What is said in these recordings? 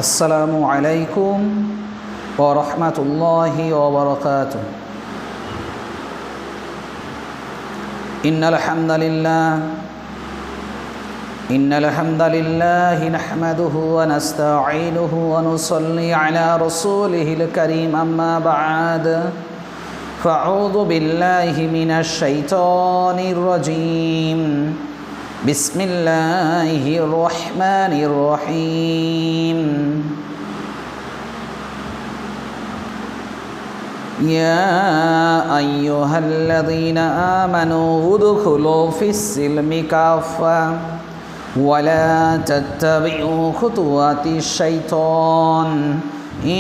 আসসালামু আলাইকুম ওয়া রাহমাতুল্লাহি ওয়া বারাকাতুহু। ইন্নাল হামদালিল্লাহি নাহমাদুহু ওয়া নাস্তাঈনুহু ওয়া নুসাল্লি আলা রাসূলিহিল কারীম, আম্মা বা'দ। ফাআউযু বিল্লাহি মিনাশ শাইতানির রাজীম। বিসমিল্লাহির রহমানির রহিম। ইয়া আইয়ুহাল্লাযীনা আমানু উদখুলু ফিস-সিলমি কাফা ওয়া লা তাত্তাবিউ খুতুওয়াতিশ শাইতান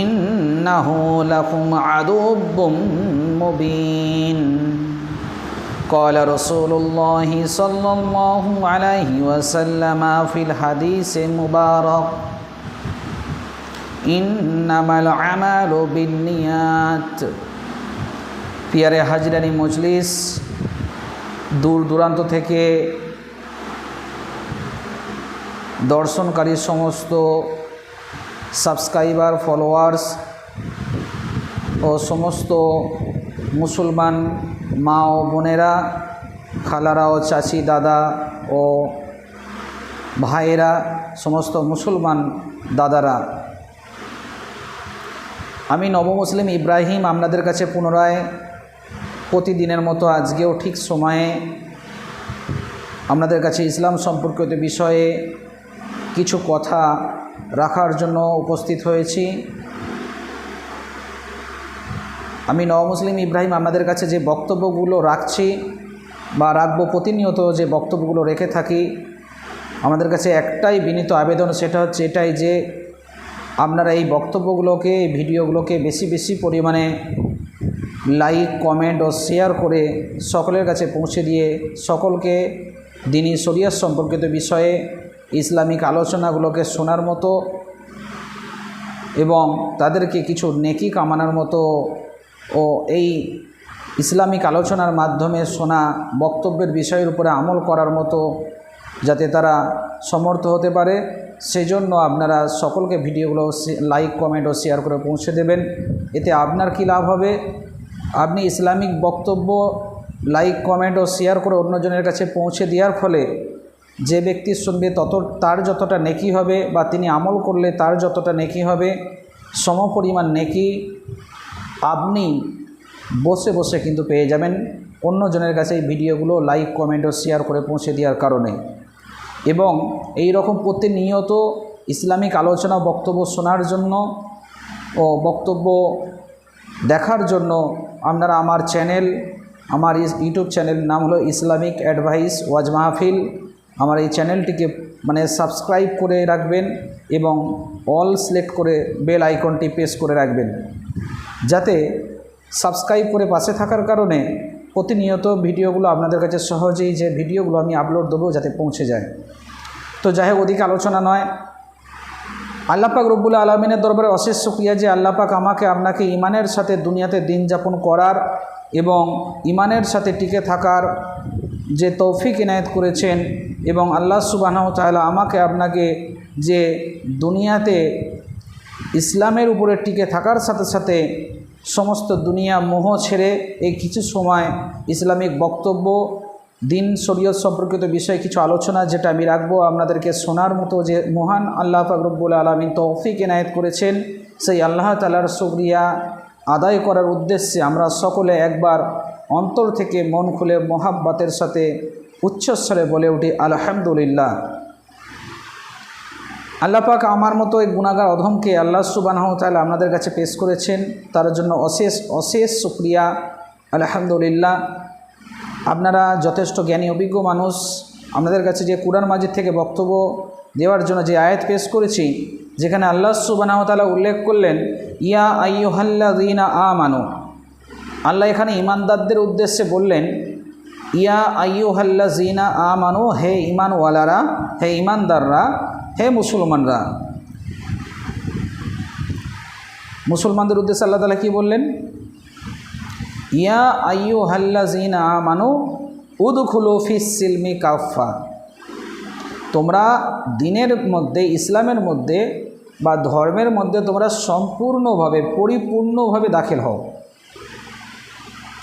ইন্নাহু লাকুম আদুব্বুম মুবিন। قال رسول الله صلى الله عليه وسلم في الحديث المبارك إنما الأعمال بالنيات। প্রিয় হাজরানি মজলিস, দূর দূরান্ত থেকে দর্শনকারী সমস্ত সাবস্ক্রাইবার, ফলোয়ার্স ও সমস্ত মুসলমান মা ও বোনেরা, খালারা ও চাচি, দাদা ও ভাইয়েরা, সমস্ত মুসলমান দাদারা, আমি নবমুসলিম ইব্রাহিম আপনাদের কাছে পুনরায় প্রতিদিনের মতো আজকেও ঠিক সময়ে আপনাদের কাছে ইসলাম সম্পর্কিত বিষয়ে কিছু কথা রাখার জন্য উপস্থিত হয়েছি। আমি নবমুসলিম ইব্রাহিম আপনাদের কাছে যে বক্তব্যগুলো রাখছি বা রাখবো, প্রতিনিয়ত যে বক্তব্যগুলো রেখে থাকি, আমাদের কাছে একটাই বিনীত আবেদন, সেটা হচ্ছে এটাই যে আপনারা এই বক্তব্যগুলোকে, এই ভিডিওগুলোকে বেশি বেশি পরিমাণে লাইক, কমেন্ট ও শেয়ার করে সকলের কাছে পৌঁছে দিয়ে সকলকে দ্বীনি শরিয়ত সম্পর্কিত বিষয়ে ইসলামিক আলোচনাগুলোকে শোনার মতো এবং তাদেরকে কিছু নেকি কামানোর মতো ও এই ইসলামিক আলোচনার মাধ্যমে শোনা বক্তব্যের বিষয়ের উপরে আমল করার মতো যাতে তারা সমর্থ হতে পারে, সেজন্য আপনারা সকলকে ভিডিওগুলো লাইক, কমেন্ট ও শেয়ার করে পৌঁছে দেবেন। এতে আপনার কি লাভ হবে? আপনি ইসলামিক বক্তব্য লাইক, কমেন্ট ও শেয়ার করে অন্যজনের কাছে পৌঁছে দেওয়ার ফলে যে ব্যক্তি শুনবে তার যতটা নেকি হবে, বা তিনি আমল করলে তার যতটা নেকি হবে, সমপরিমাণ নেকি আপনি বসে বসে কিন্তু পেয়ে যাবেন অন্যজনের কাছে এই ভিডিওগুলো লাইক, কমেন্ট ও শেয়ার করে পৌঁছে দেওয়ার কারণে। এবং এই রকম প্রতিনিয়ত ইসলামিক আলোচনা, বক্তব্য শোনার জন্য ও বক্তব্য দেখার জন্য আপনারা আমার চ্যানেল, আমার ইউটিউব চ্যানেল নাম হলো ইসলামিক অ্যাডভাইস ওয়াজ মাহফিল, আমার এই চ্যানেলটিকে সাবস্ক্রাইব করে রাখবেন এবং অল সিলেক্ট করে বেল আইকনটি প্রেস করে রাখবেন, যাতে সাবস্ক্রাইব করে পাশে থাকার কারণে প্রতিনিয়ত ভিডিওগুলো আপনাদের কাছে সহজেই যে ভিডিওগুলো আমি আপলোড দেবো যাতে পৌঁছে যায়। তো যাই হোক, অধিক আলোচনা নয়। আল্লাহ পাক রব্বুল আলামিনের দরবারে অশেষ শুকরিয়া যে আল্লাহ পাক আমাকে আপনাকে ইমানের সাথে দুনিয়াতে দিন যাপন করার এবং ইমানের সাথে টিকে থাকার যে তৌফিক ইনায়েত করেছেন, এবং আল্লাহ সুবহানাহু ওয়া তাআলা আমাকে আপনাকে যে দুনিয়াতে ইসলামের উপরে টিকে থাকার সাথে সাথে সমস্ত দুনিয়া মোহ ছেড়ে এই কিছু সময় ইসলামিক বক্তব্য, দিন শরীয়ত সম্পর্কিত বিষয়ে কিছু আলোচনা যেটা আমি রাখবো আপনাদেরকে শোনার মতো, যে মহান আল্লাহ পাক রব্বুল আলামিন তৌফিক ইনায়েত করেছেন, সেই আল্লাহ তাআলার শুকরিয়া আদায় করার উদ্দেশ্যে আমরা সকলে একবার অন্তর থেকে মন খুলে মোহাব্বতের সাথে উচ্চস্বরে বলে উঠি আলহামদুলিল্লাহ। আল্লাহ পাক আমার মতো এই গুনাহগার অধমকে আল্লাহ সুবহানাহু ওয়া তাআলা আপনাদের কাছে পেশ করেছেন, তার জন্য অশেষ অশেষ শুকরিয়া, আলহামদুলিল্লাহ। আপনারা যথেষ্ট জ্ঞানী, অভিজ্ঞ মানুষ। আপনাদের কাছে যে কুরআন মাজিদ থেকে বক্তব্য দেওয়ার জন্য যে আয়াত পেশ করেছি, যেখানে আল্লাহ সুবহানাহু ওয়া তাআলা উল্লেখ করলেন ইয়া আইয়ুহাল্লাযীনা আমানু, আল্লাহ এখানে ঈমানদারদের উদ্দেশ্যে বললেন ইয়া আইয়ুহাল্লাযীনা আমানু, হে ঈমানওয়ালারা, হে ঈমানদাররা, হে মুসলমানরা। মুসলমানদের উদ্দেশ্যে আল্লাহ তাআলা কি বললেন? ইয়া আইয়ুহাল্লাযীনা আমানু উদখুলু ফিস-সিলমি কাফা, তোমরা দিনের মধ্যে, ইসলামের মধ্যে বা ধর্মের মধ্যে তোমরা সম্পূর্ণভাবে পরিপূর্ণভাবে দাখিল হও।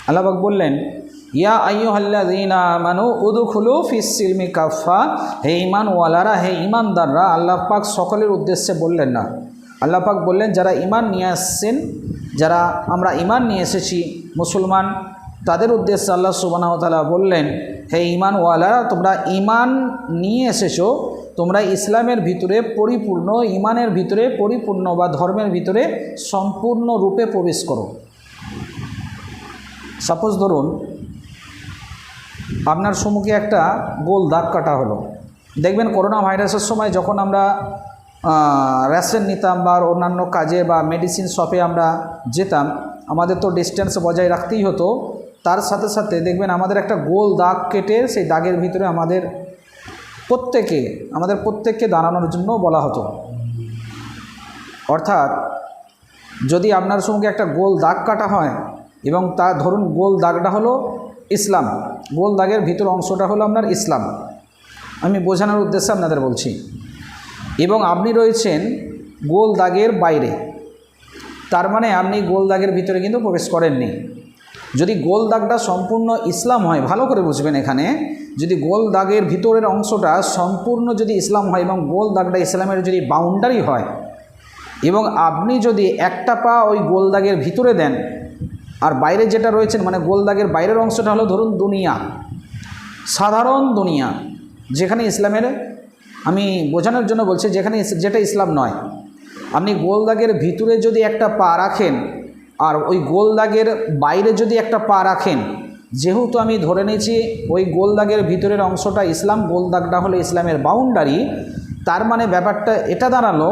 আল্লাহ পাক বললেন, ইয়া আইয়ুহাল্লাযীনা আমানু উদখুলু ফিস-সিলমি কাফা, হে ঈমানওয়ালারা, হে ঈমানদাররা। আল্লাহ পাক সকলের উদ্দেশ্যে বললেন না, আল্লাহ পাক বললেন যারা ঈমান নিয়ে আসছেন, যারা আমরা ঈমান নিয়ে এসেছি মুসলমান, তাদের উদ্দেশ্যে আল্লাহ সুবহানাহু ওয়া তাআলা বললেন, হে ঈমানওয়ালারা, তোমরা ঈমান নিয়ে এসেছো, তোমরা ইসলামের ভিতরে পরিপূর্ণ, ঈমানের ভিতরে পরিপূর্ণ বা ধর্মের ভিতরে সম্পূর্ণ রূপে প্রবেশ করো। সাপোজ ধরুন আপনার সম্মুখে একটা গোল দাগ কাটা হলো। দেখবেন করোনা ভাইরাসের সময় যখন আমরা রেশন নিতাম বা অন্যান্য কাজে বা মেডিসিন শপে আমরা যেতাম, আমাদের তো ডিস্টেন্স বজায় রাখতেই হতো। তার সাথে সাথে দেখবেন আমাদের একটা গোল দাগ কেটে সেই দাগের ভিতরে আমাদের প্রত্যেককে দাঁড়ানোর জন্য বলা হতো। অর্থাৎ যদি আপনার সঙ্গে একটা গোল দাগ কাটা হয় এবং তার ধরুন গোল দাগটা হলো ইসলাম, গোল দাগের ভিতর অংশটা হলো আপনার ইসলাম, আমি বোঝানোর উদ্দেশ্যে আপনাদের বলছি, এবং আপনি রয়েছেন গোল দাগের বাইরে, তার মানে আপনি গোল দাগের ভিতরে কিন্তু প্রবেশ করেননি। যদি গোল দাগটা সম্পূর্ণ ইসলাম হয়, ভালো করে বুঝবেন, এখানে যদি গোল দাগের ভিতরের অংশটা সম্পূর্ণ যদি ইসলাম হয় এবং গোল দাগটা ইসলামের যদি বাউন্ডারি হয়, এবং আপনি যদি একটা পা ওই গোল দাগের ভিতরে দেন, আর বাইরে যেটা রয়েছেন মানে গোল দাগের বাইরের অংশটা হলো ধরুন দুনিয়া, সাধারণ দুনিয়া, যেখানে ইসলামের, আমি বোঝানোর জন্য বলছি, যেটা ইসলাম নয়, আপনি গোল দাগের ভিতরে যদি একটা পা রাখেন আর ওই গোল দাগের বাইরে যদি একটা পা রাখেন, যেহেতু আমি ধরে নিয়েছি ওই গোল দাগের ভিতরের অংশটা ইসলাম, গোল দাগটা হলো ইসলামের বাউন্ডারি, তার মানে ব্যাপারটা এটা দাঁড়ালো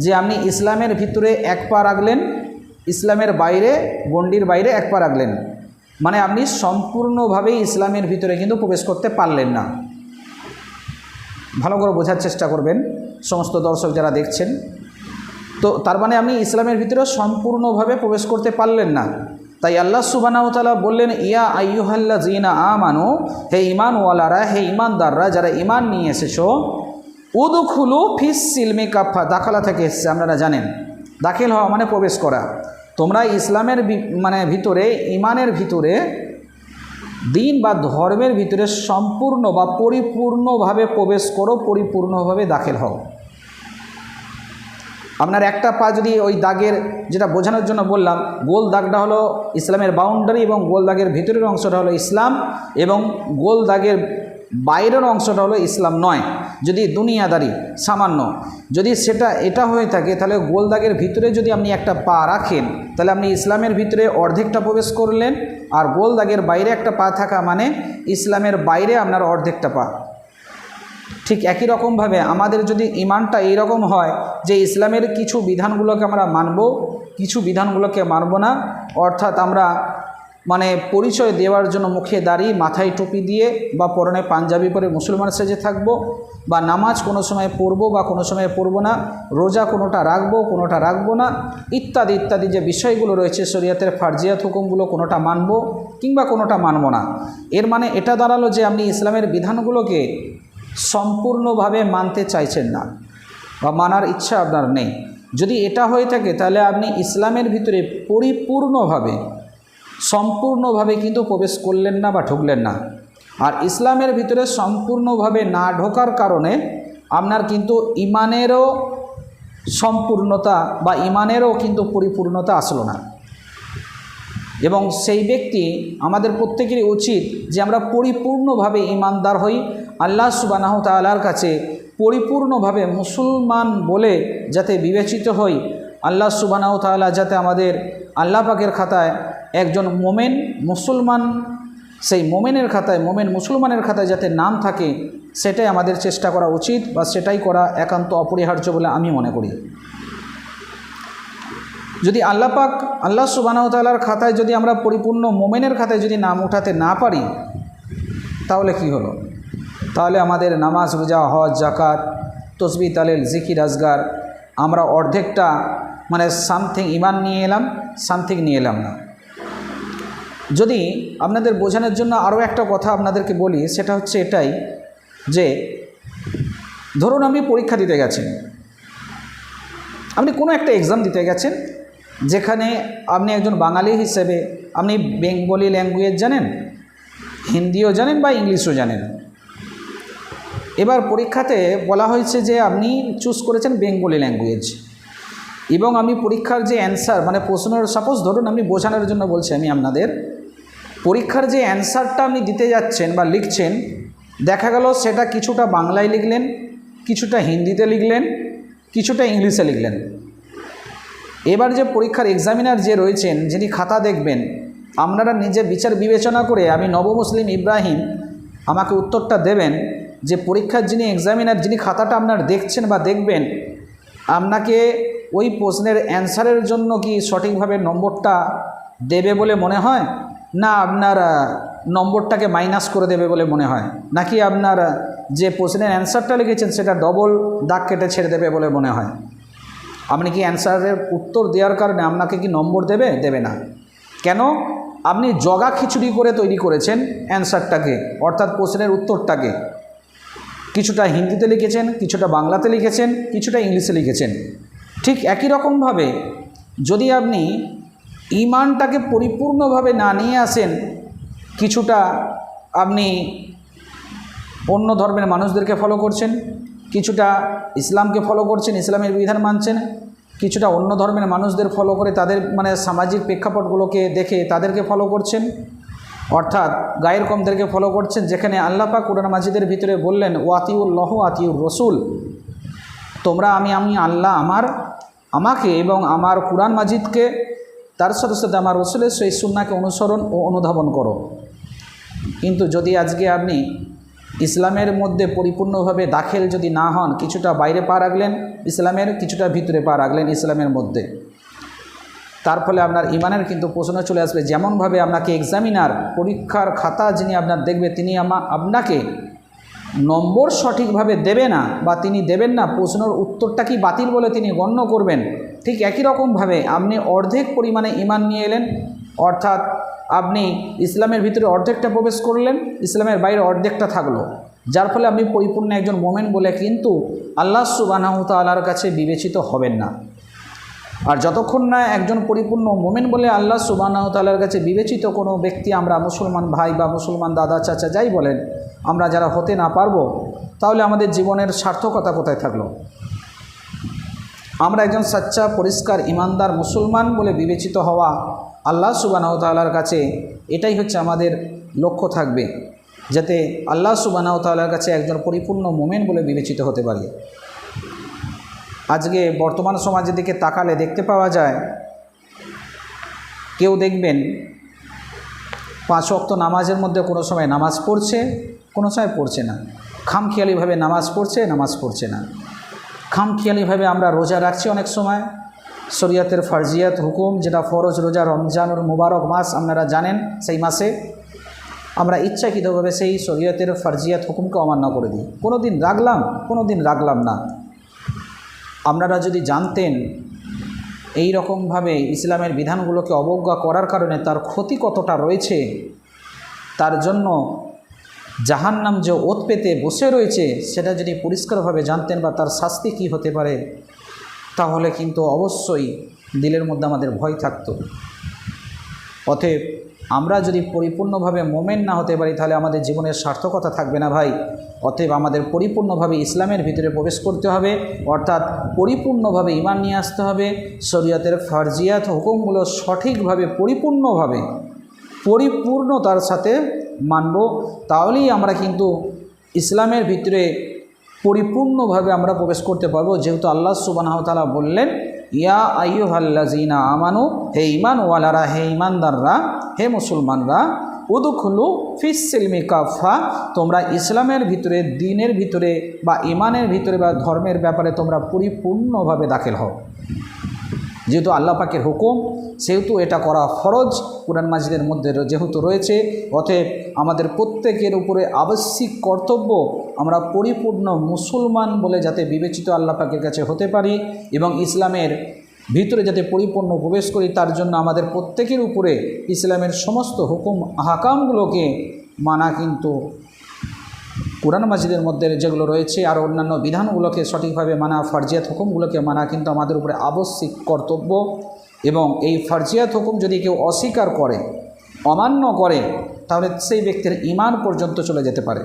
যে আপনি ইসলামের ভিতরে এক পা রাখলেন, ইসলামের বাইরে, গণ্ডির বাইরে এক পা রাখলেন, মানে আপনি সম্পূর্ণভাবেই ইসলামের ভিতরে কিন্তু প্রবেশ করতে পারলেন না। ভালো করে বোঝার চেষ্টা করবেন সমস্ত দর্শক যারা দেখছেন। তো তার মানে আপনি ইসলামের ভিতরে সম্পূর্ণভাবে প্রবেশ করতে পারলেন না। তাই আল্লাহ সুবহানাহু ওয়া তাআলা বললেন, ইয়া আইয়ুহাল্লাযীনা আমানু, হে ঈমানওয়ালারা, হে ঈমানদাররা, যারা ঈমান নিয়ে এসেছো, উদখুলু ফিস-সিলমি কাফা, দাখালা থেকে এসেছে, আপনারা জানেন, দাখিল হওয়া মানে প্রবেশ করা। তোমরা ইসলামের ভিতরে, ঈমানের ভিতরে, দিন বা ধর্মের ভিতরে সম্পূর্ণ বা পরিপূর্ণভাবে প্রবেশ করো, পরিপূর্ণভাবে দাখিল হও। আপনার একটা পা যদি ওই দাগের, যেটা বোঝানোর জন্য বললাম, গোল দাগটা হলো ইসলামের বাউন্ডারি এবং গোল দাগের ভিতরের অংশটা হলো ইসলাম, এবং গোল দাগের বাইরের অংশটা হলো ইসলাম নয়, যদি দুনিয়াদারি সামান্য, যদি এটা হয়ে থাকে, তাহলে গোল দাগের ভিতরে যদি আপনি একটা পা রাখেন, তাহলে আপনি ইসলামের ভিতরে অর্ধেকটা প্রবেশ করলেন, আর গোল দাগের বাইরে একটা পা থাকা মানে ইসলামের বাইরে আপনার অর্ধেকটা পা। ঠিক একই রকমভাবে আমাদের যদি ঈমানটা এইরকম হয় যে ইসলামের কিছু বিধানগুলোকে আমরা মানব, কিছু বিধানগুলোকে মানব না, অর্থাৎ আমরা পরিচয় দেওয়ার জন্য মুখে দাড়ি, মাথায় টুপি দিয়ে বা পরনে পাঞ্জাবি পরে মুসলমান সেজে থাকব, বা নামাজ কোনো সময় পড়ব বা কোনো সময় পড়ব না, রোজা কোনোটা রাখবো কোনোটা রাখবো না, ইত্যাদি ইত্যাদি যে বিষয়গুলো রয়েছে শরীয়তের ফারজিয়াত হুকুমগুলো, কোনোটা মানব কিংবা কোনোটা মানব না। এর মানে এটা দাঁড়ালো যে আপনি ইসলামের বিধানগুলোকে সম্পূর্ণভাবে মানতে চাইছেন না বা মানার ইচ্ছা আপনার নেই। যদি এটা হয়ে থাকে তাহলে আপনি ইসলামের ভিতরে পরিপূর্ণভাবে, সম্পূর্ণভাবে কিন্তু প্রবেশ করলেন না বা ঢুকলেন না। আর ইসলামের ভিতরে সম্পূর্ণভাবে না ঢোকার কারণে আপনার কিন্তু ঈমানেরও সম্পূর্ণতা বা ঈমানেরও কিন্তু পরিপূর্ণতা আসলো না। এবং সেই ব্যক্তি, আমাদের প্রত্যেকেরই উচিত যে আমরা পরিপূর্ণভাবে ঈমানদার হই, আল্লাহ সুবহানাহু ওয়া তাআলার কাছে পরিপূর্ণভাবে মুসলমান বলে যাতে বিবেচিত হই, আল্লাহ সুবহানাহু ওয়া তাআলা যাতে আমাদের আল্লাহ পাকের খাতায় একজন মোমেন মুসলমান, সেই মোমেনের খাতায়, মোমেন মুসলমানের খাতায় যাতে নাম থাকে, সেটাই আমাদের চেষ্টা করা উচিত বা সেটাই করা একান্ত অপরিহার্য বলে আমি মনে করি। যদি আল্লাহ পাক, আল্লাহ সুবহানাহু ওয়া তাআলার খাতায় যদি আমরা পরিপূর্ণ মোমেনের খাতায় যদি নাম উঠাতে না পারি, তাহলে কি হলো? তাহলে আমাদের নামাজ, রোজা, হজ, যাকাত, তসবিহ, তাহলিল, জিকির, আজগার, আমরা অর্ধেকটা সামথিং ঈমান নিয়ে এলাম, সামথিং নিয়ে এলাম না। যদি আপনাদের বোঝানোর জন্য আরও একটা কথা আপনাদেরকে বলি, সেটা হচ্ছে এটাই যে ধরুন আপনি পরীক্ষা দিতে গেছেন, আপনি কোনো একটা এক্সাম দিতে গেছেন, যেখানে আপনি একজন বাঙালি হিসেবে আপনি বেঙ্গলি ল্যাঙ্গুয়েজ জানেন, হিন্দিও জানেন বা ইংলিশও জানেন। এবার পরীক্ষাতে বলা হয়েছে যে আপনি চুজ করেছেন বেঙ্গলি ল্যাঙ্গুয়েজ, এবং আমি পরীক্ষার যে অ্যান্সার মানে প্রশ্নের সাপোজ ধরুন, আপনি বোঝানোর জন্য বলছি আমি আপনাদের, পরীক্ষার যে অ্যান্সারটা আপনি দিতে যাচ্ছেন বা লিখছেন, দেখা গেল সেটা কিছুটা বাংলায় লিখলেন, কিছুটা হিন্দিতে লিখলেন, কিছুটা ইংলিশে লিখলেন। এবার যে পরীক্ষার এক্সামিনার যে রয়েছেন, যিনি খাতা দেখবেন, আপনারা নিজে বিচার বিবেচনা করে, আমি নবমুসলিম ইব্রাহিম, আমাকে উত্তরটা দেবেন যে পরীক্ষার যিনি এক্সামিনার, যিনি খাতাটা আপনার দেখছেন বা দেখবেন, আপনাকে ওই প্রশ্নের অ্যান্সারের জন্য কি সঠিকভাবে নম্বরটা দেবে বলে মনে হয়, না আপনার নম্বরটাকে মাইনাস করে দেবে বলে মনে হয়, নাকি আপনার যে প্রশ্নের অ্যান্সারটা লিখেছেন সেটা ডবল দাগ কেটে ছেড়ে দেবে বলে মনে হয়? আপনি কি অ্যান্সারের উত্তর দেওয়ার কারণে আপনাকে কি নম্বর দেবে? দেবে না। কেন? আপনি জগা খিচুড়ি করে তৈরি করেছেন অ্যান্সারটাকে, অর্থাৎ প্রশ্নের উত্তরটাকে। কিছুটা হিন্দিতে লিখেছেন, কিছুটা বাংলাতে লিখেছেন, কিছুটা ইংলিশে লিখেছেন। ঠিক একই রকমভাবে যদি আপনি ঈমানটাকে পরিপূর্ণভাবে না নিয়ে আসেন, কিছুটা আপনি অন্য ধর্মের মানুষদেরকে ফলো করছেন, কিছুটা ইসলামকে ফলো করছেন, ইসলামের বিধান মানছেন, কিছুটা অন্য ধর্মের মানুষদের ফলো করে তাদের মানে সামাজিক প্রেক্ষাপটগুলোকে দেখে তাদেরকে ফলো করছেন, অর্থাৎ গায়ের কমদেরকে ফলো করছেন, যেখানে আল্লাহ পাক কুরআন মাজিদের ভিতরে বললেন ওয়াতিউল্লাহ আতিউর রসুল, তোমরা আমি আল্লাহ আমাকে এবং আমার কুরআন মাজিদকে, তার সাথে সাথে আমার রসুলের সেই সুন্নাহকে অনুসরণ ও অনুধাবন করো। কিন্তু যদি আজকে আপনি ইসলামের মধ্যে পরিপূর্ণভাবে দাখিল যদি না হন, কিছুটা বাইরে পা রাখলেন ইসলামের, কিছুটা ভিতরে পা রাখলেন ইসলামের মধ্যে, তার ফলে আপনার ইমানের কিন্তু প্রশ্ন চলে আসবে। যেমনভাবে আপনাকে এক্সামিনার পরীক্ষার খাতা যিনি আপনার দেখবে, তিনি আপনাকে নম্বর সঠিকভাবে দেবে না বা তিনি দেবেন না, প্রশ্নের উত্তরটা কি বাতিল বলে তিনি গণ্য করবেন। ঠিক একই রকমভাবে আপনি অর্ধেক পরিমাণে ইমান নিয়ে এলেন, অর্থাৎ আপনি ইসলামের ভিতরে অর্ধেকটা প্রবেশ করলেন, ইসলামের বাইরে অর্ধেকটা থাকলো, যার ফলে আপনি পরিপূর্ণ একজন মোমেন বলে কিন্তু আল্লাহ সুবহানাহু ওয়া তাআলার কাছে বিবেচিত হবেন না। আর যতক্ষণ না একজন পরিপূর্ণ মোমেন বলে আল্লাহ সুবহানাহু ওয়া তাআলার কাছে বিবেচিত কোনো ব্যক্তি, আমরা মুসলমান ভাই বা মুসলমান দাদা চাচা যাই বলেন, আমরা যারা হতে না পারবো, তাহলে আমাদের জীবনের সার্থকতা কোথায় থাকলো? আমরা একজন সাচ্চা পরিষ্কার ইমানদার মুসলমান বলে বিবেচিত হওয়া আল্লাহ সুবহানাহু ওয়া তাআলার কাছে, এটাই হচ্ছে আমাদের লক্ষ্য থাকবে, যাতে আল্লাহ সুবহানাহু ওয়া তাআলার কাছে একজন পরিপূর্ণ মোমেন বলে বিবেচিত হতে পারি। আজকে বর্তমান সমাজের দিকে তাকালে দেখতে পাওয়া যায়, কেউ দেখবেন 5 ওয়াক্ত নামাজের মধ্যে কোনো সময় নামাজ পড়ছে, কোনো সময় পড়ছে না, খামখেয়ালিভাবে নামাজ পড়ছে না। খামখেয়ালিভাবে আমরা রোজা রাখছি, অনেক সময় শরিয়াতের ফারজিয়াত হুকুম, যেটা ফরজ রোজা, রমজানুর মুবারক মাস আপনারা জানেন, সেই মাসে আমরা ইচ্ছাকৃতভাবে সেই শরিয়াতের ফারজিয়াত হুকুমকে অমান্য করে দিই। কোনো দিন রাখলাম না। আপনারা যদি জানতেন এই রকমভাবে ইসলামের বিধানগুলোকে অবজ্ঞা করার কারণে তার ক্ষতি কতটা রয়েছে, তার জন্য জাহান্নাম যে ওত পেতে বসে রয়েছে, সেটা যদি পরিষ্কারভাবে জানতেন বা তার শাস্তি কী হতে পারে, তাহলে কিন্তু অবশ্যই দিলের মধ্যে আমাদের ভয় থাকতো। অতএব আমরা যদি পরিপূর্ণভাবে মোমেন না হতে পারি, তাহলে আমাদের জীবনের সার্থকতা থাকবে না ভাই। অতএব আমাদের পরিপূর্ণভাবে ইসলামের ভিতরে প্রবেশ করতে হবে, অর্থাৎ পরিপূর্ণভাবে ঈমান নিয়ে আসতে হবে, শরিয়তের ফারজিয়াত হুকুমগুলো সঠিকভাবে পরিপূর্ণতার সাথে মানব, তাহলেই আমরা কিন্তু ইসলামের ভিতরে পরিপূর্ণভাবে আমরা প্রবেশ করতে পারবো। যেহেতু আল্লাহ সুবহানাহু ওয়া তাআলা বললেন, ইয়া আইয়ুহাল্লাযীনা আমানু, হে ঈমানওয়ালারা, হে ঈমানদাররা, হে মুসলমানরা, উদখুলু ফিস সিলমি কাফা, তোমরা ইসলামের ভিতরে, দ্বীনের ভিতরে বা ঈমানের ভিতরে বা ধর্মের ব্যাপারে তোমরা পরিপূর্ণভাবে দাখিল হও। যেহেতু আল্লাহ পাকের হুকুম, সেহেতু এটা করা ফরজ কুরআন মাজিদের মধ্যে যেহেতু রয়েছে, অতএব আমাদের প্রত্যেকের উপরে আবশ্যিক কর্তব্য আমরা পরিপূর্ণ মুসলমান বলে যাতে বিবেচিত আল্লাহ পাকের কাছে হতে পারি এবং ইসলামের ভিতরে যাতে পরিপূর্ণ প্রবেশ করি, তার জন্য আমাদের প্রত্যেকের উপরে ইসলামের সমস্ত হুকুম আহকামগুলোকে মানা কিন্তু কোরআন মাজিদের মধ্যে যেগুলো রয়েছে আর অন্যান্য বিধানগুলোকে সঠিকভাবে মানা, ফারজিয়াত হুকুমগুলোকে মানা কিন্তু আমাদের উপরে আবশ্যিক কর্তব্য। এবং এই ফারজিয়াত হুকুম যদি কেউ অস্বীকার করে, অমান্য করে, তাহলে সেই ব্যক্তির ঈমান পর্যন্ত চলে যেতে পারে,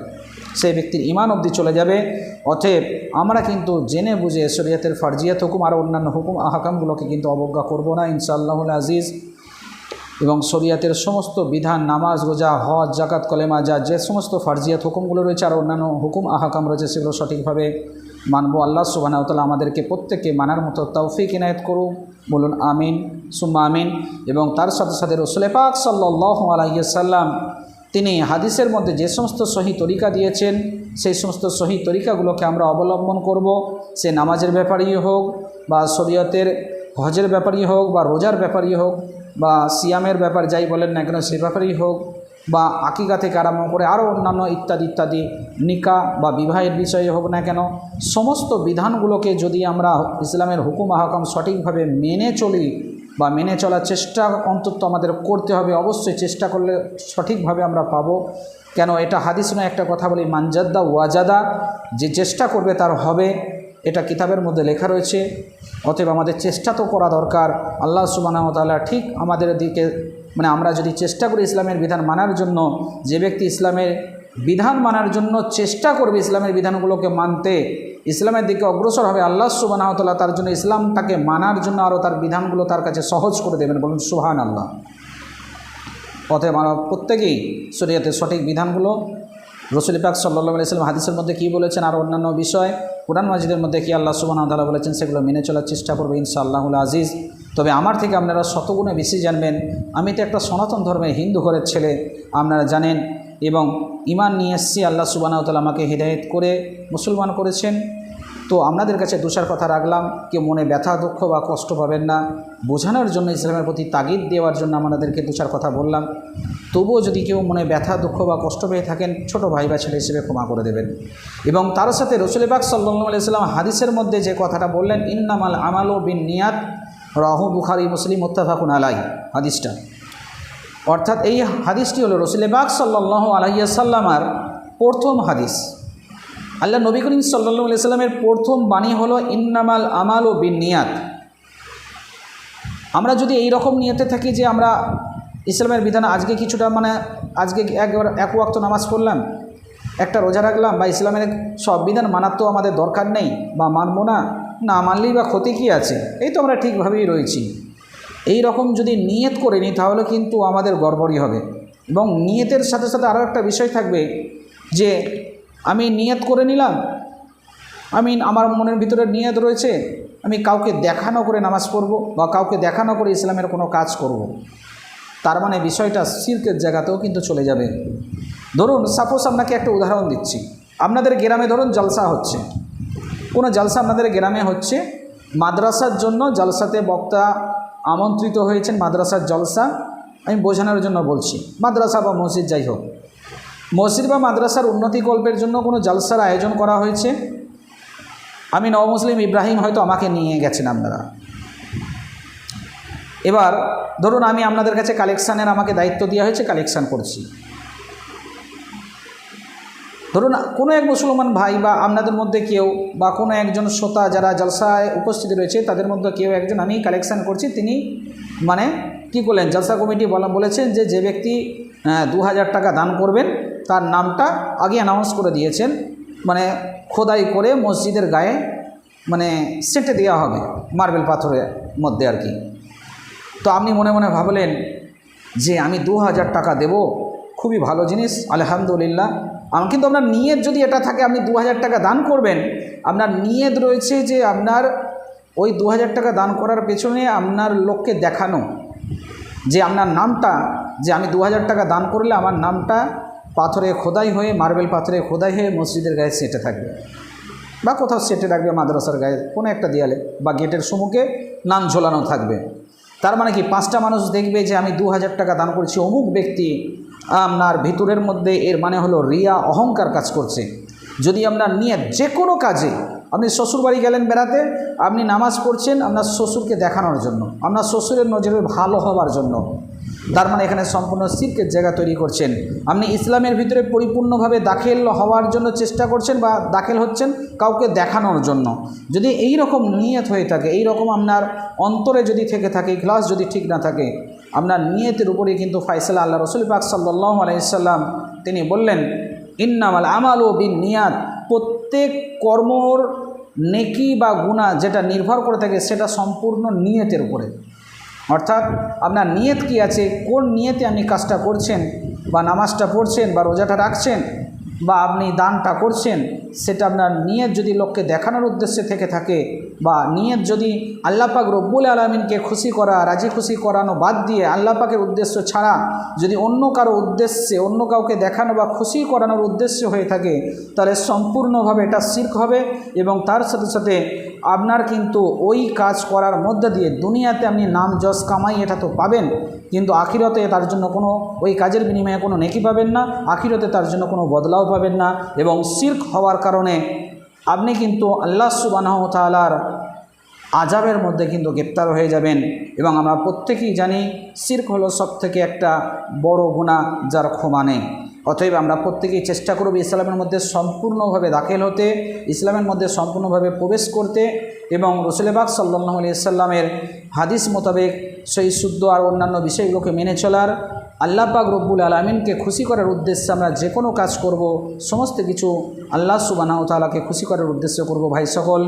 সেই ব্যক্তির ঈমান অবধি চলে যাবে। অতএব আমরা কিন্তু জেনে বুঝে শরীয়তের ফারজিয়াত হুকুম আর অন্যান্য হুকুম আহকামগুলোকে কিন্তু অবজ্ঞা করব না ইনশাআল্লাহুল আজিজ। এবং শরীয়তের সমস্ত বিধান, নামাজ, রোজা, হজ, যাকাত, কলেমা, যে সমস্ত ফারজিয়াত হুকুমগুলো রয়েছে আর অন্যান্য হুকুম আহকাম রয়েছে সেগুলো সঠিকভাবে মানব। আল্লাহ সুবহানাহু ওয়া তাআলা আমাদেরকে প্রত্যেককে মানার মতো তৌফিক ইনায়েত করুন, বলুন আমিন সুম্মা আমিন। এবং তার সাথে সাথে রাসূল পাক সাল্লাল্লাহু আলাইহি ওয়াসাল্লাম তিনি হাদিসের মধ্যে যে সমস্ত সহি তরিকা দিয়েছেন সেই সমস্ত সহি তরিকাগুলোকে আমরা অবলম্বন করব। সে নামাজের ব্যাপারেই হোক বা শরীয়তের হজের ব্যাপারেই হোক বা রোজার ব্যাপারেই হোক বা সিয়ামের ব্যাপার যাই বলেন না কেন সে ব্যাপারেই হোক বা আকিকা থেকে আরম্ভ করে আরও অন্যান্য ইত্যাদি ইত্যাদি নিকাহ বা বিবাহের বিষয়ে হোক না কেন, সমস্ত বিধানগুলোকে যদি আমরা ইসলামের হুকুম আহকাম সঠিকভাবে মেনে চলি বা মেনে চলার চেষ্টা অন্তত আমাদের করতে হবে। অবশ্যই চেষ্টা করলে সঠিকভাবে আমরা পাবো। কেন এটা হাদিস নয়, একটা কথা বলি, মানজাদ্দা ওয়াজাদা, যে চেষ্টা করবে তার হবে, এটা কিতাবের মধ্যে লেখা রয়েছে। অতএব আমাদের চেষ্টা তো করা দরকার। আল্লাহ সুবহানাহু ওয়া তাআলা ঠিক আমাদের দিকে আমরা যদি চেষ্টা করি ইসলামের বিধান মানার জন্য, যে ব্যক্তি ইসলামের বিধান মানার জন্য চেষ্টা করবে, ইসলামের বিধানগুলোকে মানতে, ইসলামের দিকে অগ্রসর হবে, আল্লাহ সুবহানাহু ওয়া তাআলা তার জন্য ইসলামটাকে মানার জন্য আরও তার বিধানগুলো তার কাছে সহজ করে দেবেন। বলুন সুবহানাল্লাহ। অতএব আমরা প্রত্যেকেই শরীয়তের সঠিক বিধানগুলো, রাসূল পাক সাল্লাল্লাহু আলাইহি ওয়াসাল্লাম হাদিসের মধ্যে কী বলেছেন আর অন্যান্য বিষয় কোরআন মাজিদের মধ্যে কি আল্লাহ সুবহানাহু ওয়া তাআলা বলেছেন সেগুলো মেনে চলার চেষ্টা করবে ইনশাআল্লাহুল আজিজ। তবে আমার থেকে আপনারা শতগুণে বেশি জানবেন। আমি তো একটা সনাতন ধর্মের হিন্দু ঘরের ছেলে, আপনারা জানেন, এবং ঈমান নিয়ে এসেছি। আল্লাহ সুবহানাহু ওয়া তাআলা আমাকে হিদায়াত করে মুসলমান করেছেন। তো আপনাদের কাছে দুসার কথা রাখলাম, কেউ মনে ব্যথা দুঃখ বা কষ্ট পাবেন না, বোঝানোর জন্য, ইসলামের প্রতি তাগিদ দেওয়ার জন্য আপনাদেরকে দুসার কথা বললাম। তবুও যদি কেউ মনে ব্যথা দুঃখ বা কষ্ট পেয়ে থাকেন, ছোট ভাই বা ছেলে হিসেবে ক্ষমা করে দেবেন। এবং তার সাথে রাসূল পাক সাল্লাল্লাহু আলাইহি ওয়াসাল্লাম হাদিসের মধ্যে যে কথাটা বললেন, ইন্নামাল আমালু বিন্নিয়াত, রাহু বুখারী মুসলিম মুত্তাফাকুন আলাইহি, হাদিসটা, অর্থাৎ এই হাদিসটি হলো রাসূল পাক সাল্লাল্লাহু আলাইহি ওয়াসাল্লামের প্রথম হাদিস। আল্লাহ নবী করিম সাল্লাল্লাহু আলাইহি ওয়াসাল্লামের প্রথম বাণী হলো ইন্নামাল আমালু বিন্নিয়াত। আমরা যদি এই রকম নিয়তে থাকি যে আমরা ইসলামের বিধান আজকে কিছুটা আজকে এক ওয়াক্ত নামাজ পড়লাম, একটা রোজা রাখলাম, বা ইসলামের সব বিধান মানার তো আমাদের দরকার নেই বা মানবো না, না মানলেই বা ক্ষতি কী আছে, এই তো আমরা ঠিকভাবেই রয়েছি, এই রকম যদি নিয়ত করে নিই তাহলে কিন্তু আমাদের গড়বড়ই হবে। এবং নিয়তের সাথে সাথে আরও একটা বিষয় থাকবে যে আমি নিয়ত করে নিলাম, আমার মনের ভিতরে নিয়ত রয়েছে আমি কাউকে দেখানো করে নামাজ পড়ব বা কাউকে দেখানো করে ইসলামের কোনো কাজ করব, তার মানে বিষয়টা শিরকের জায়গাতেও কিন্তু চলে যাবে। ধরুন সাপোজ আপনাকে একটা উদাহরণ দিচ্ছি, আপনাদের গ্রামে ধরুন জলসা হচ্ছে, কোনো জলসা আপনাদের গ্রামে হচ্ছে, মাদ্রাসার জন্য জলসাতে বক্তা আমন্ত্রিত হয়েছেন, মাদ্রাসার জলসা, আমি বোঝানোর জন্য বলছি, মাদ্রাসা বা মসজিদ যাই হোক, মসজিদ বা মাদ্রাসার উন্নতিকল্পের জন্য কোনো জলসার আয়োজন করা হয়েছে। আমি নবমুসলিম ইব্রাহিম, হয়তো আমাকে নিয়ে গেছেন আপনারা। এবার ধরুন আমি আপনাদের কাছে কালেকশানের আমাকে দায়িত্ব দেওয়া হয়েছে, কালেকশান করছি। ধরুন কোনো এক মুসলমান ভাই বা আপনাদের মধ্যে কেউ বা কোনো একজন শ্রোতা যারা জলসায় উপস্থিত রয়েছে তাদের মধ্যে কেউ একজন, আমি কালেকশান করছি, তিনি কি করলেন, জলসা কমিটি বলেছেন যে ব্যক্তি 2000 টাকা দান করবেন তার নামটা আগে অ্যানাউন্স করে দিয়েছেন, খোদাই করে মসজিদের গায়ে সেঁটে দেওয়া হবে মার্বেল পাথরের মধ্যে আর কি। তো আপনি মনে মনে ভাবলেন যে আমি 2000 টাকা দেব, খুবই ভালো জিনিস, আলহামদুলিল্লাহ। কিন্তু আপনার নিয়ত যদি এটা থাকে আপনি 2000 টাকা দান করবেন, আপনার নিয়ত রয়েছে যে আপনার ওই 2000 টাকা দান করার পেছনে আপনার লোককে দেখানো যে আপনার নামটা, যে আমি 2000 টাকা দান করলে আমার নামটা পাথরে খোদাই হয়ে, মার্বেল পাথরে খোদাই হয়ে মসজিদের গায়ে সেটে থাকবে বা কোথাও সেটে রাখবে, মাদ্রাসার গায়ে কোনো একটা দেয়ালে বা গেটের সম্মুখে নাম ঝোলানো থাকবে। তার মানে কি 5টা মানুষ দেখবে যে আমি 2000 টাকা দান করছি অমুক ব্যক্তি, আপনার ভিতরের মধ্যে এর মানে হলো রিয়া, অহংকার কাজ করছে। যদি আপনার নিয়ত যে কোনো কাজে, আপনি শ্বশুরবাড়ি গেলেন বেড়াতে, আপনি নামাজ পড়ছেন আপনার শ্বশুরকে দেখানোর জন্য, আপনার শ্বশুরের নজরে ভালো হওয়ার জন্য, তার মানে এখানে সম্পূর্ণ শিরকের জায়গা তৈরি করছেন। আপনি ইসলামের ভিতরে পরিপূর্ণভাবে দাখিল হওয়ার জন্য চেষ্টা করছেন বা দাখিল হচ্ছেন কাউকে দেখানোর জন্য। যদি এই রকম নিয়ত হয়ে থাকে, এই রকম আপনার অন্তরে যদি থেকে থাকে, ইখলাস যদি ঠিক না থাকে, আপনার নিয়তের উপরে কিন্তু ফায়সালা আল্লাহ রসুল পাক সাল্লাল্লাহু আলাইহি সাল্লাম তিনি বললেন, ইন্নামাল আমালু বিন্নিয়াত, প্রত্যেক কর্মর নেকি বা গুনাহ যেটা নির্ভর করে থাকে সেটা সম্পূর্ণ নিয়তের উপরে। অর্থাৎ আপনার নিয়ত কি আছে, কোন নিয়তে আপনি কাজটা করছেন, বা নামাজটা পড়ছেন বা রোজাটা রাখছেন বা আপনি দানটা করছেন, সেটা আপনার নিয়ত যদি লোককে দেখানোর উদ্দেশ্যে থেকে থাকে, বা নিয়ত যদি আল্লাহ পাক রব্বুল আলামিনকে খুশি করা, রাজি খুশি করানো বাদ দিয়ে আল্লাহ পাকের উদ্দেশ্য ছাড়া যদি অন্য কারো উদ্দেশ্যে, অন্য কাউকে দেখানো বা খুশি করানোর উদ্দেশ্য হয়ে থাকে, তাহলে সম্পূর্ণভাবে এটা শিরক হবে। এবং তার সাথে সাথে আপনার কিন্তু ওই কাজ করার মধ্যে দিয়ে দুনিয়াতে আপনি নাম যশ কামাই এটা তো পাবেন, কিন্তু আখিরতে তার জন্য কোনো, ওই কাজের বিনিময়ে কোনো নেকি পাবেন না, আখিরতে তার জন্য কোনো বদলাও পাবেন না। এবং শিরক হওয়ার কারণে আপনি কিন্তু আল্লাহ সুবহানাহু ওয়া তাআলার আযাবের মধ্যে কিন্তু গ্রেপ্তার হয়ে যাবেন। এবং আমরা প্রত্যেকেই জানি শিরক হলো সবথেকে একটা বড় গুনাহ যার ক্ষমা নেই। অতএব আমরা প্রত্যেকেই চেষ্টা করব ইসলামের মধ্যে সম্পূর্ণভাবে দাখিল হতে, ইসলামের মধ্যে সম্পূর্ণভাবে প্রবেশ করতে, এবং রাসূল পাক সাল্লাল্লাহু আলাইহি সাল্লামের হাদিস মোতাবেক সেই শুদ্ধ আর অন্যান্য বিষয়গুলোকে মেনে চলার, আল্লাহ পাক রব্বুল আলামিনকে খুশি করার উদ্দেশ্যে আমরা যে কোনো কাজ করব, সমস্ত কিছু আল্লাহ সুবহানাহু ওয়া তাআলাকে খুশি করার উদ্দেশ্যে করব। ভাই সকল,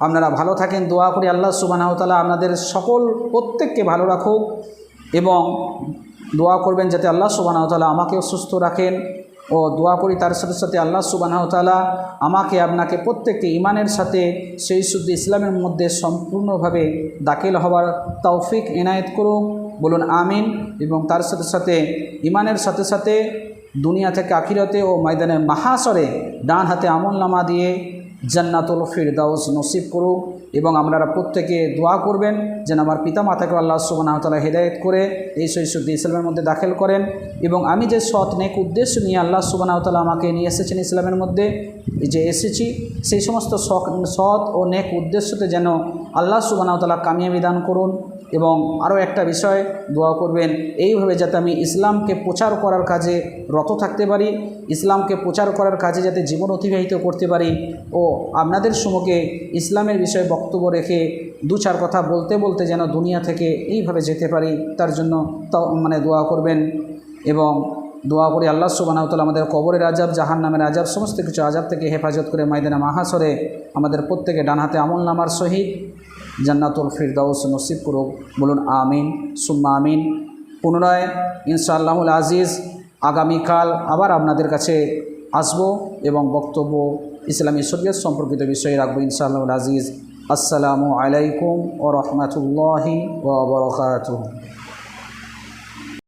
আপনারা ভালো থাকেন, দোয়া করি আল্লাহ সুবহানাহু ওয়া তাআলা আপনাদের সকল প্রত্যেককে ভালো রাখুক, এবং দোয়া করবেন যাতে আল্লাহ সুবহানাহু ওয়া তাআলা আমাকেও সুস্থ রাখেন। ও দোয়া করি তার সাথে সাথে আল্লাহ সুবহানাহু ওয়া তাআলা আমাকে আপনাকে প্রত্যেককে ঈমানের সাথে সেই শুদ্ধ ইসলামের মধ্যে সম্পূর্ণভাবে দাখিল হওয়ার তৌফিক এনায়েত করুন। বলুন আমিন। এবং তার সাথে সাথে ঈমানের সাথে সাথে দুনিয়া থেকে আখিরাতে ও ময়দানে মাহাশরে ডান হাতে আমলনামা দিয়ে জান্নাতুল ফিরদাউস নসিব করুক। এবং আপনারা প্রত্যেকে দোয়া করবেন যেন আমার পিতা মাতাকে আল্লাহ সুবহানাহু ওয়া তাআলা হেদায়েত করে এই শুদ্ধ ইসলামের মধ্যে দাখিল করেন। এবং আমি যে সৎ নেক উদ্দেশ্য নিয়ে আল্লাহ সুবহানাহু ওয়া তাআলা আমাকে নিয়ে এসেছেন ইসলামের মধ্যে, যে এসেছি, সেই সমস্ত সৎ ও নেক উদ্দেশ্যতে যেন আল্লাহ সুবহানাহু ওয়া তাআলা কামিয়াবি দান করুন। এবং আরও একটা বিষয় দোয়া করবেন, এইভাবে যাতে আমি ইসলামকে প্রচার করার কাজে রত থাকতে পারি, ইসলামকে প্রচার করার কাজে যাতে জীবন অতিবাহিত করতে পারি, ও আপনাদের সম্মুখে ইসলামের বিষয়ে বক্তব্য রেখে দু চার কথা বলতে বলতে যেন দুনিয়া থেকে এইভাবে যেতে পারি, তার জন্য দোয়া করবেন। এবং দোয়া করি আল্লাহ সুবহানাহু ওয়া তাআলা আমাদের কবরের আযাব, জাহান্নামের আযাব, সমস্ত কিছু আযাব থেকে হেফাজত করে ময়দানে মাহাশরে আমাদের প্রত্যেকে ডান হাতে আমলনামার সহিত জান্নাতুল ফিরদাউস নসিব করুক। বলুন আমিন সুম্মা আমিন। পুনরায় ইনশাআল্লাহুল আজিজ আগামীকাল আবার আপনাদের কাছে আসব এবং বক্তব্য ইসলামী শরীয়ত সম্পর্কিত বিষয়ে রাখবো ইনশাআল্লাহুল আজিজ। আসসালামু আলাইকুম ওয়া রাহমাতুল্লাহি ওয়া বারাকাতুহু।